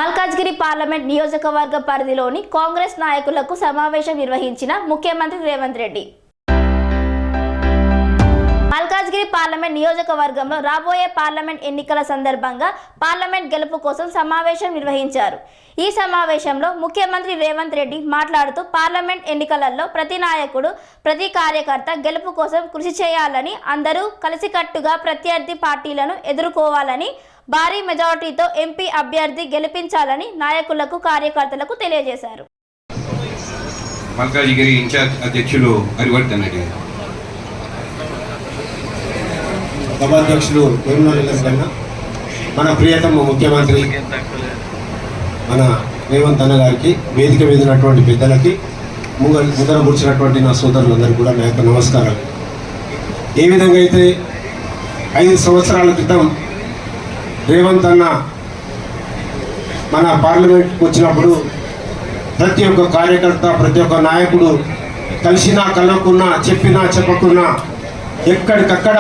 Malkajgiri parliament నియోజకవర్గ పరిధిలోని కాంగ్రెస్ నాయకులకు సమావేశం నిర్వహించిన ముఖ్యమంత్రి రేవంత్ రెడ్డి. మల్కాజ్గిరి పార్లమెంట్ నియోజకవర్గంలో రాబోయే పార్లమెంట్ ఎన్నికల సందర్భంగా పార్లమెంట్ గెలుపు కోసం సమావేశం నిర్వహించారు. ఈ సమావేశంలో ముఖ్యమంత్రి రేవంత్ రెడ్డి మాట్లాడుతూ పార్లమెంట్ ఎన్నికలలో ప్రతి నాయకుడు, ప్రతి కార్యకర్త గెలుపు కోసం కృషి చేయాలని, అందరూ కలిసికట్టుగా ప్రత్యర్థి పార్టీలను ఎదుర్కోవాలని, భారీ మెజారిటీతో ఎంపీ అభ్యర్థి గెలిపించాలని నాయకులకు, కార్యకర్తలకు తెలియజేశారు. మల్కాజ్గిరి ఇన్ఛార్జ్ అధ్యక్షులు హరివర్ధన్ రెడ్డి, సభాధ్యక్షులు కన్నా, మన ప్రియతమ ముఖ్యమంత్రి మన రేవంత్ అన్న గారికి, వేదిక మీద ఉన్నటువంటి పెద్దలకి, ముందర కూర్చున్నటువంటి నా సోదరులందరికీ కూడా నా యొక్క నమస్కారం. ఏ విధంగా అయితే 5 సంవత్సరాల క్రితం రేవంత్ అన్న మన పార్లమెంట్కి వచ్చినప్పుడు ప్రతి ఒక్క కార్యకర్త, ప్రతి ఒక్క నాయకుడు కలిసినా కలవకున్నా, చెప్పినా చెప్పకున్నా ఎక్కడికక్కడ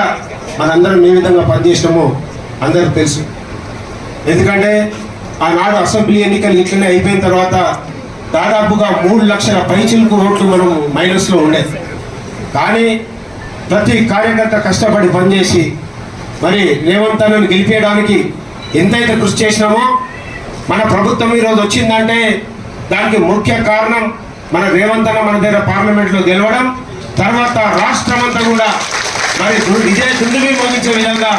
మనందరం ఏ విధంగా పనిచేసినామో అందరికీ తెలుసు. ఎందుకంటే ఆనాడు అసెంబ్లీ ఎన్నికలు ఇట్లనే అయిపోయిన తర్వాత దాదాపుగా 3 లక్షల పైచిలకు ఓట్లు మనం మైనస్లో ఉండేది. కానీ ప్రతి కార్యకర్త కష్టపడి పనిచేసి మరి రేవంత్ అన్నను గెలిపేయడానికి ఎంతైతే కృషి చేసినామో, మన ప్రభుత్వం ఈరోజు వచ్చిందంటే దానికి ముఖ్య కారణం మన రేవంత్ అన్న మన దగ్గర పార్లమెంట్లో గెలవడం, తర్వాత రాష్ట్రం అంతా కూడా మరి ఇదే దుందుని మోగించే విధంగా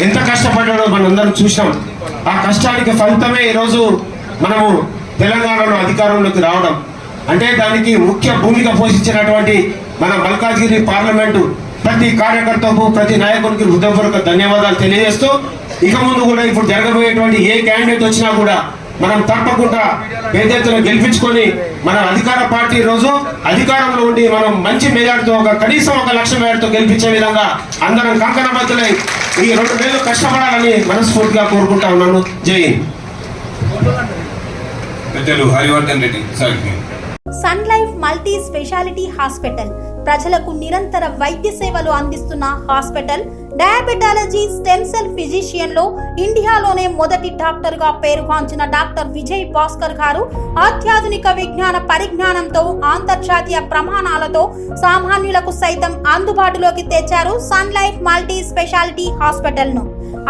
ఎంత కష్టపడ్డాడో మనందరం చూసినాం. ఆ కష్టానికి ఫలితమే ఈరోజు మనము తెలంగాణలో అధికారంలోకి రావడం. అంటే దానికి ముఖ్య భూమిక పోషించినటువంటి మన మల్కాజ్గిరి పార్లమెంటు ప్రతి కార్యకర్తకు, ప్రతి నాయకునికి హృదయపూర్వక ధన్యవాదాలు తెలియజేస్తూ, ఇక ముందు కూడా ఇప్పుడు జరగబోయేటువంటి ఏ క్యాండిడేట్ వచ్చినా కూడా మనం తప్పకుండా పెద్ద ఎత్తున గెలిపించుకొని మన అధికార పార్టీ రోజు అధికారంలో ఉండి మనం మంచి మెజార్టీతో, కనీసం 1 లక్ష మెజార్టీతో గెలిపించే విధంగా అందరం కంకణబద్ధులై ఈ 2 నెలలు కష్టపడాలని మనస్ఫూర్తిగా కోరుకుంటా ఉన్నాను. జై హింద్. Harivardhan Reddy. Sun Life multi speciality hospital ప్రజలకు నిరంతర వైద్య సేవలు అందిస్తున్న hospital. Diabetology, stem cell physician లో ఇండియాలోనే మొదటి డాక్టర్ గా పేరుగాంచిన డాక్టర్ విజయ్ భాస్కర్ గారు అత్యాధునిక విజ్ఞాన పరిజ్ఞానంతో, అంతర్జాతీయ ప్రమాణాలతో సామాన్యులకు సైతం అందుబాటులోకి తెచ్చారు Sun Life multi speciality hospital ను.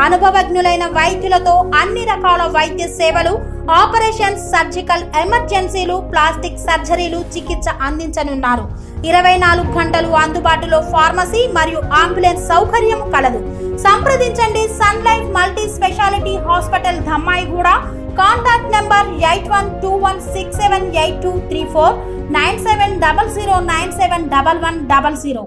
అనుభవజ్ఞులైన వైద్యులతో అన్ని రకాల వైద్య సేవలు, ఆపరేషన్స్, సర్జికల్ ఎమర్జెన్సీలు, ప్లాస్టిక్ సర్జరీలు, చికిత్స అందించనున్నారు. 24 గంటలు అందుబాటులో ఫార్మసీ మరియు అంబులెన్స్ సౌకర్యం కలదు. సంప్రదించండి Sun Life multi speciality hospital, Dhammaiguda. Contact number 8121678234, 9700971100.